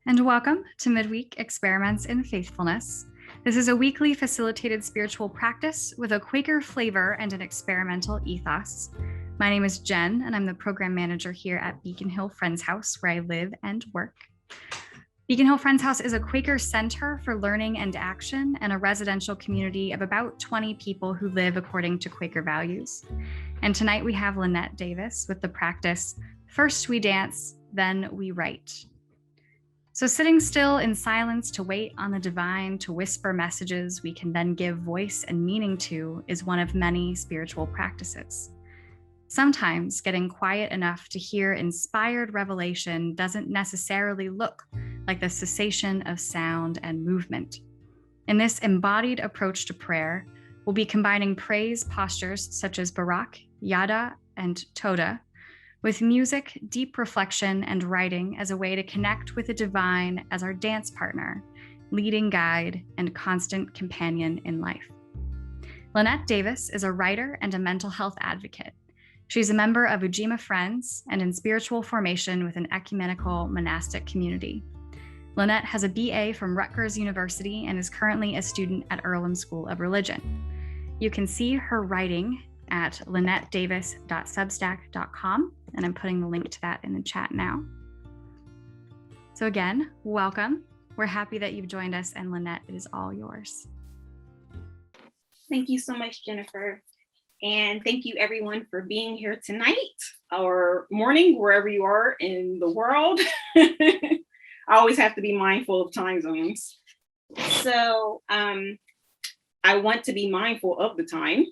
and welcome to Midweek Experiments in Faithfulness. This is a weekly facilitated spiritual practice with a Quaker flavor and an experimental ethos. My name is Jen, and I'm the program manager here at Beacon Hill Friends House, where I live and work. Beacon Hill Friends House is a Quaker center for learning and action and a residential community of about 20 people who live according to Quaker values. And tonight we have Lynette Davis with the practice, First We Dance, Then We Write. So sitting still in silence to wait on the divine, to whisper messages we can then give voice and meaning to, is one of many spiritual practices. Sometimes getting quiet enough to hear inspired revelation doesn't necessarily look like the cessation of sound and movement. In this embodied approach to prayer, we'll be combining praise postures such as Barak, Yadah, and Towdah with music, deep reflection, and writing as a way to connect with the divine as our dance partner, leading guide, and constant companion in life. Lynette Davis is a writer and a mental health advocate. She's a member of Ujima Friends and in spiritual formation with an ecumenical monastic community. Lynette has a BA from Rutgers University and is currently a student at Earlham School of Religion. You can see her writing at lynettedavis.substack.com, and I'm putting the link to that in the chat now. So again, welcome. We're happy that you've joined us, and Lynette, it is all yours. Thank you so much, Jennifer. And thank you everyone for being here tonight or morning, wherever you are in the world. I always have to be mindful of time zones. So I want to be mindful of the time.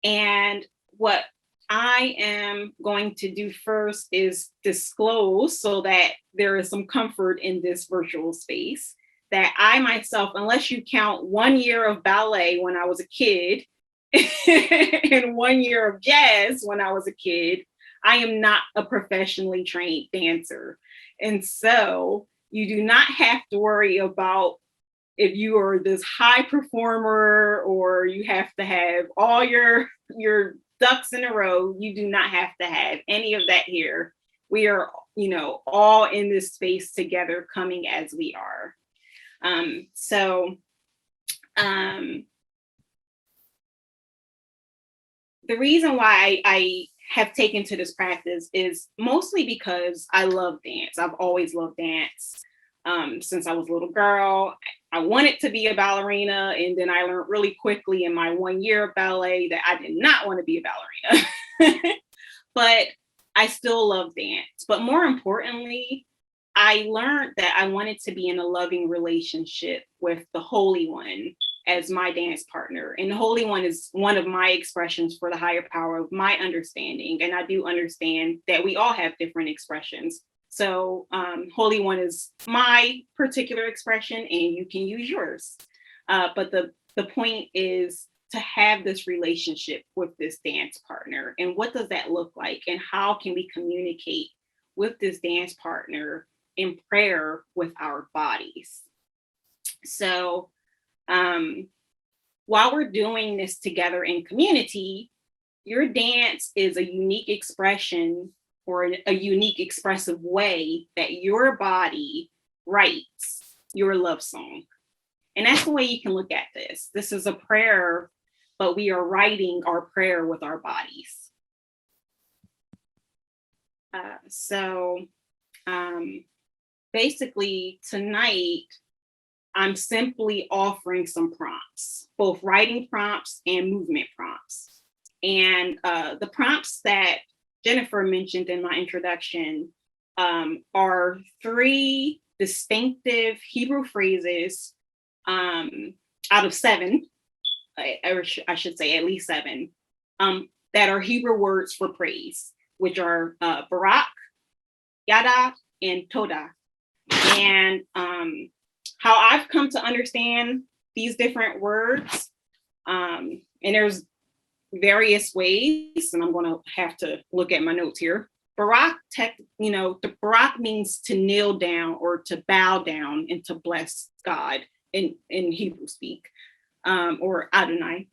And what I am going to do first is disclose, so that there is some comfort in this virtual space, that I myself, unless you count 1 year of ballet when I was a kid and 1 year of jazz when I was a kid, I am not a professionally trained dancer. And so you do not have to worry about if you are this high performer or you have to have all your ducks in a row. You do not have to have any of that here. We are, all in this space together, coming as we are. The reason why I have taken to this practice is mostly because I love dance. I've always loved dance. Since I was a little girl, I wanted to be a ballerina, and then I learned really quickly in my 1 year of ballet that I did not want to be a ballerina. But I still love dance. But more importantly, I learned that I wanted to be in a loving relationship with the Holy One as my dance partner. And the Holy One is one of my expressions for the higher power of my understanding. And I do understand that we all have different expressions. So Holy One is my particular expression, and you can use yours. But the point is to have this relationship with this dance partner. And what does that look like? And how can we communicate with this dance partner in prayer with our bodies? So while we're doing this together in community, your dance is a unique expression or a unique expressive way that your body writes your love song. And that's the way you can look at this. This is a prayer, but we are writing our prayer with our bodies. Basically tonight, I'm simply offering some prompts, both writing prompts and movement prompts. And the prompts that Jennifer mentioned in my introduction are 3 distinctive Hebrew phrases out of 7, or I should say at least 7, that are Hebrew words for praise, which are Barak, Yadah, and Towdah. And how I've come to understand these different words, and there's various ways, and I'm going to have to look at my notes here. Barak, the Barak means to kneel down or to bow down and to bless God in Hebrew speak, or Adonai.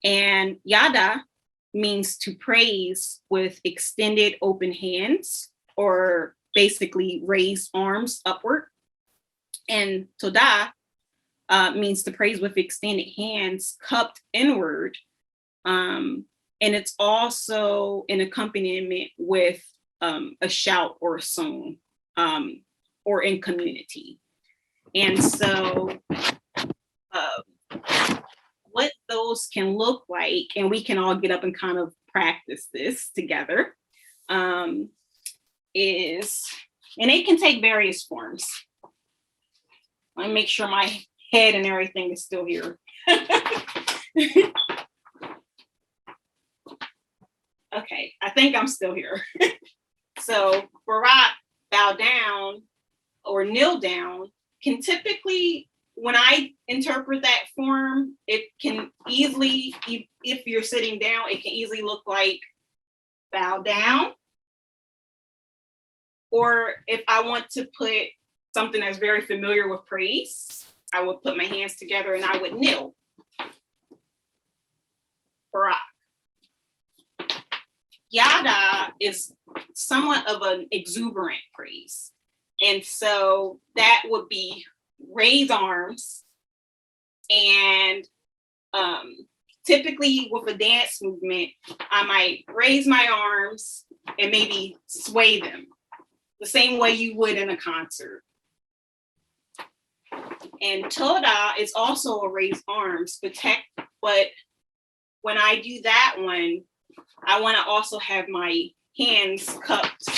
And Yadah means to praise with extended open hands, or basically raised arms upward. And Towdah means to praise with extended hands cupped inward. And it's also an accompaniment with a shout or a song, or in community. And so what those can look like, and we can all get up and kind of practice this together, is, and it can take various forms. Let me make sure my head and everything is still here. Okay, I think I'm still here. So Barak, bow down or kneel down, can typically, when I interpret that form, it can easily, if you're sitting down, it can easily look like bow down. Or if I want to put something that's very familiar with praise, I would put my hands together and I would kneel. Barak. Yadah is somewhat of an exuberant praise. And so that would be raise arms, and typically with a dance movement, I might raise my arms and maybe sway them the same way you would in a concert. And Towdah is also a raise arms, but when I do that one, I want to also have my hands cupped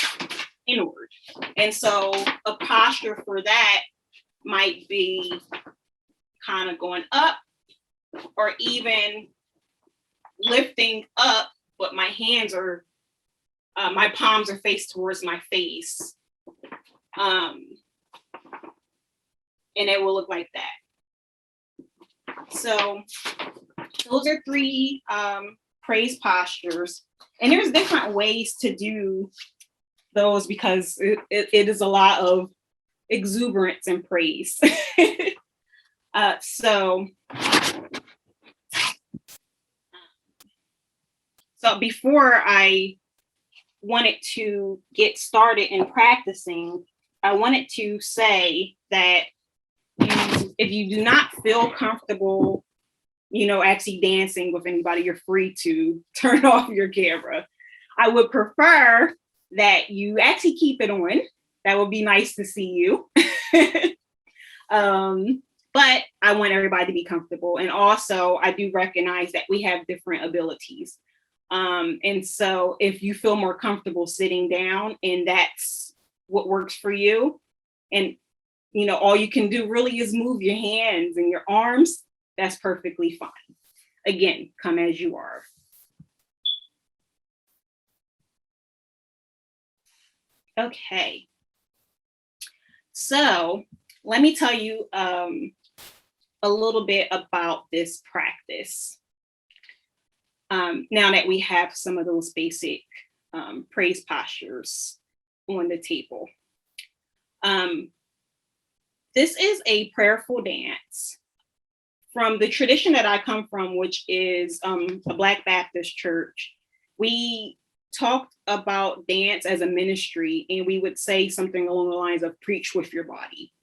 inward. And so a posture for that might be kind of going up, or even lifting up, but my hands are, my palms are faced towards my face. And it will look like that. So those are 3 praise postures. And there's different ways to do those because it is a lot of exuberance and praise. So before I wanted to get started in practicing, I wanted to say that if you do not feel comfortable, actually dancing with anybody, you're free to turn off your camera. I would prefer that you actually keep it on. That would be nice to see you. But I want everybody to be comfortable. And also I do recognize that we have different abilities. And so if you feel more comfortable sitting down and that's what works for you, and all you can do really is move your hands and your arms, that's perfectly fine. Again, come as you are. Okay. So let me tell you a little bit about this practice. Now that we have some of those basic praise postures on the table. This is a prayerful dance from the tradition that I come from, which is a Black Baptist church. We talked about dance as a ministry, and we would say something along the lines of preach with your body.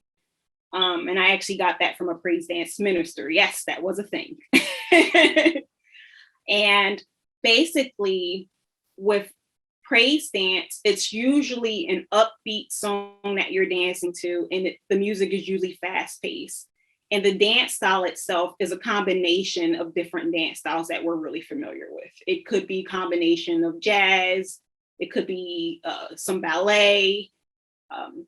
And I actually got that from a praise dance minister. Yes, that was a thing. And basically with praise dance, it's usually an upbeat song that you're dancing to, and the music is usually fast paced. And the dance style itself is a combination of different dance styles that we're really familiar with. It could be a combination of jazz, it could be some ballet,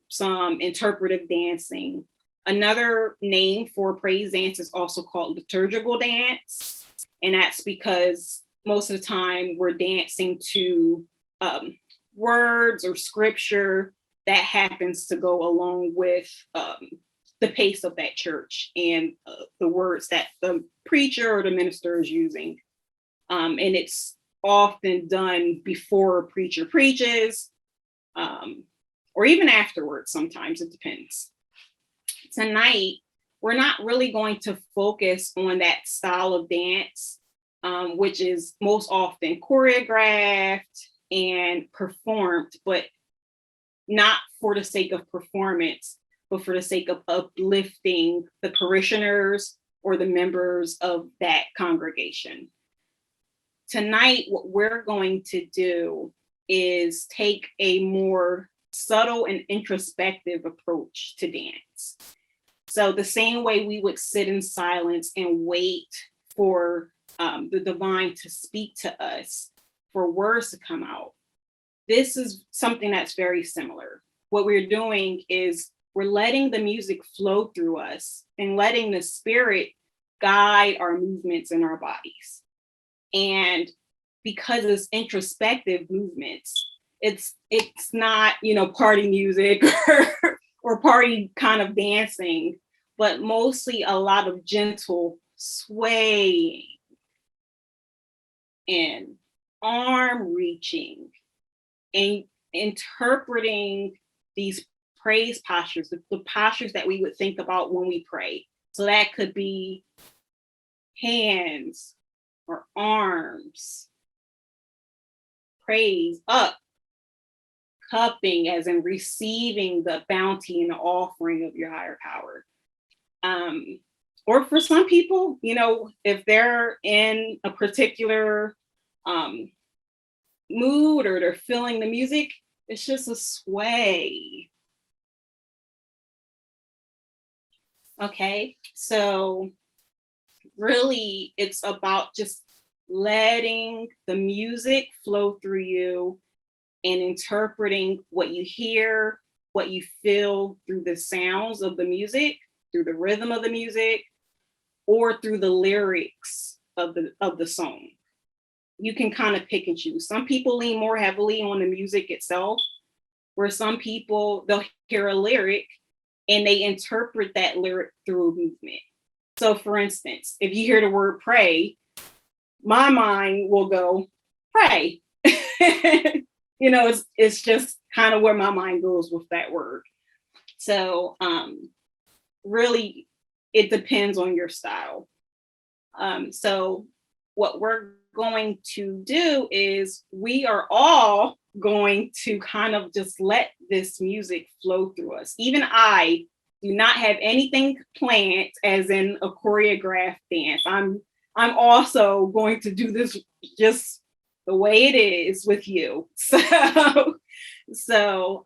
some interpretive dancing. Another name for praise dance is also called liturgical dance. And that's because most of the time we're dancing to words or scripture that happens to go along with the pace of that church and the words that the preacher or the minister is using. And it's often done before a preacher preaches, or even afterwards, sometimes it depends. Tonight, we're not really going to focus on that style of dance, which is most often choreographed and performed, but not for the sake of performance, but for the sake of uplifting the parishioners or the members of that congregation. Tonight, what we're going to do is take a more subtle and introspective approach to dance. So the same way we would sit in silence and wait for the divine to speak to us, for words to come out, this is something that's very similar. What we're doing is we're letting the music flow through us and letting the spirit guide our movements in our bodies. And because it's introspective movements, it's not, party music or party kind of dancing, but mostly a lot of gentle swaying and arm reaching and interpreting these praise postures, the postures that we would think about when we pray. So that could be hands or arms, praise up, cupping as in receiving the bounty and the offering of your higher power. Or for some people, if they're in a particular mood or they're feeling the music, it's just a sway. Okay, so really it's about just letting the music flow through you and interpreting what you hear, what you feel through the sounds of the music, through the rhythm of the music, or through the lyrics of the song. You can kind of pick and choose. Some people lean more heavily on the music itself, where some people, they'll hear a lyric and they interpret that lyric through movement. So for instance, if you hear the word pray, my mind will go, pray. It's just kind of where my mind goes with that word. So really, it depends on your style. So what we're going to do is we are all going to kind of just let this music flow through us. Even I do not have anything planned as in a choreographed dance. I'm also going to do this just the way it is with you. So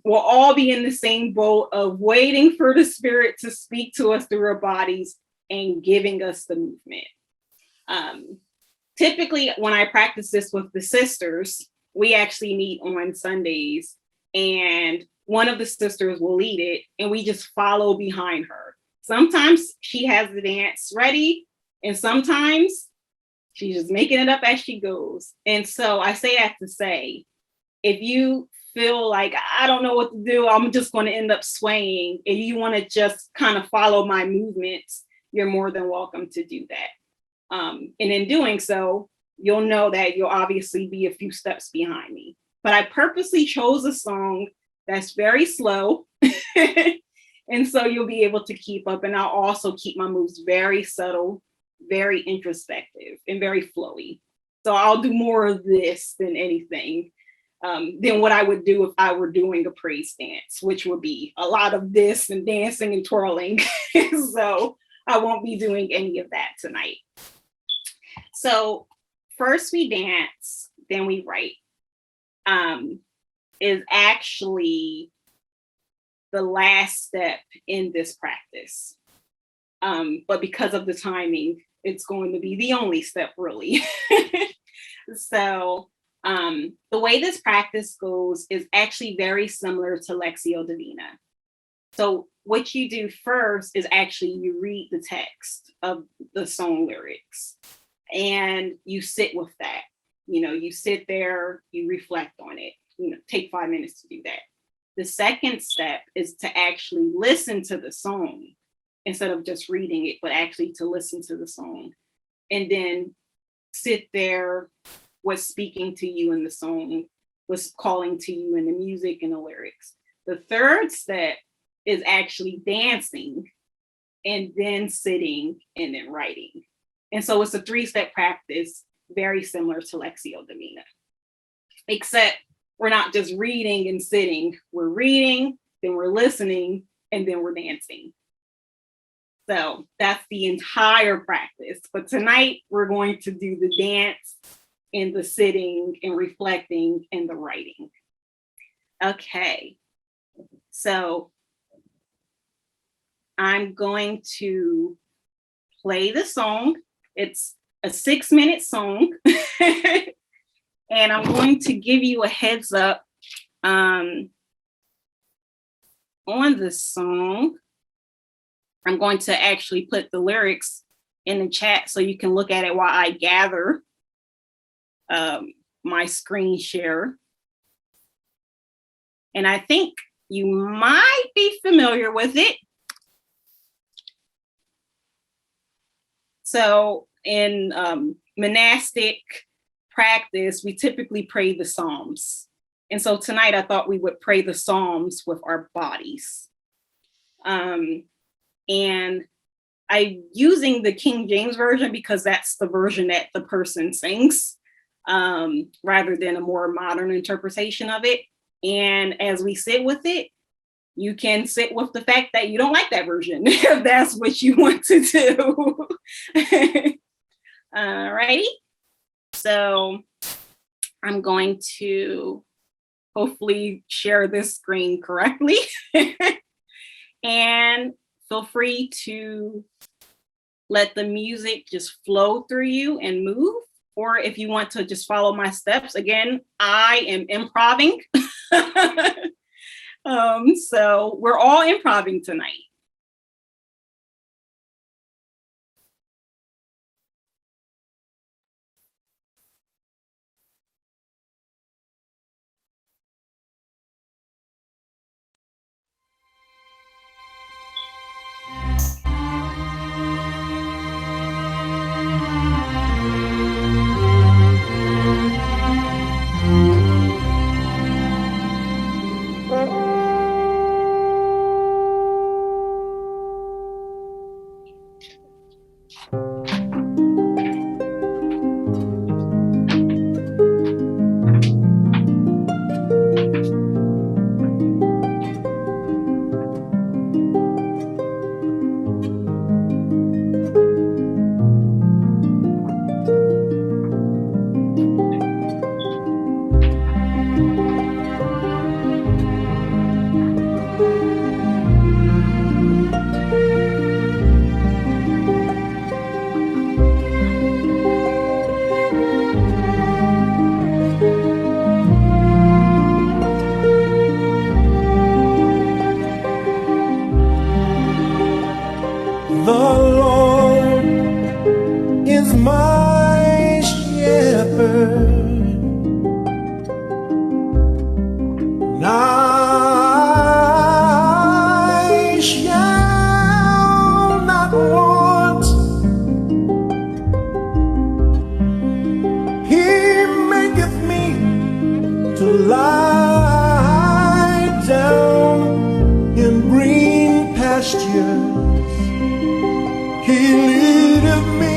we'll all be in the same boat of waiting for the spirit to speak to us through our bodies and giving us the movement. Typically, when I practice this with the sisters, we actually meet on Sundays, and one of the sisters will lead it, and we just follow behind her. Sometimes she has the dance ready, and sometimes she's just making it up as she goes. And so I say that to say, if you feel like, I don't know what to do, I'm just going to end up swaying, and you want to just kind of follow my movements, you're more than welcome to do that. And in doing so, you'll know that you'll obviously be a few steps behind me. But I purposely chose a song that's very slow. And so you'll be able to keep up. And I'll also keep my moves very subtle, very introspective, and very flowy. So I'll do more of this than anything than what I would do if I were doing a praise dance, which would be a lot of this and dancing and twirling. So I won't be doing any of that tonight. So first we dance, then we write, is actually the last step in this practice. But because of the timing, it's going to be the only step really. So the way this practice goes is actually very similar to Lectio Divina. So what you do first is actually you read the text of the song lyrics and you sit with that. You sit there, you reflect on it, take 5 minutes to do that. The second step is to actually listen to the song instead of just reading it, but actually to listen to the song and then sit there, what's speaking to you in the song, what's calling to you in the music and the lyrics. The third step is actually dancing and then sitting and then writing. And so it's a 3-step practice, very similar to Lectio Divina, except we're not just reading and sitting. We're reading, then we're listening, and then we're dancing. So that's the entire practice. But tonight we're going to do the dance and the sitting and reflecting and the writing. Okay, so I'm going to play the song. It's a 6-minute song. And I'm going to give you a heads up on the song. I'm going to actually put the lyrics in the chat so you can look at it while I gather my screen share. And I think you might be familiar with it. So in monastic practice, we typically pray the Psalms. And so tonight I thought we would pray the Psalms with our bodies. And I'm using the King James Version because that's the version that the person sings, rather than a more modern interpretation of it. And as we sit with it, you can sit with the fact that you don't like that version if that's what you want to do. All righty. So I'm going to hopefully share this screen correctly. And feel free to let the music just flow through you and move. Or if you want to just follow my steps, again, I am improvising. So we're all improvising tonight. He leadeth me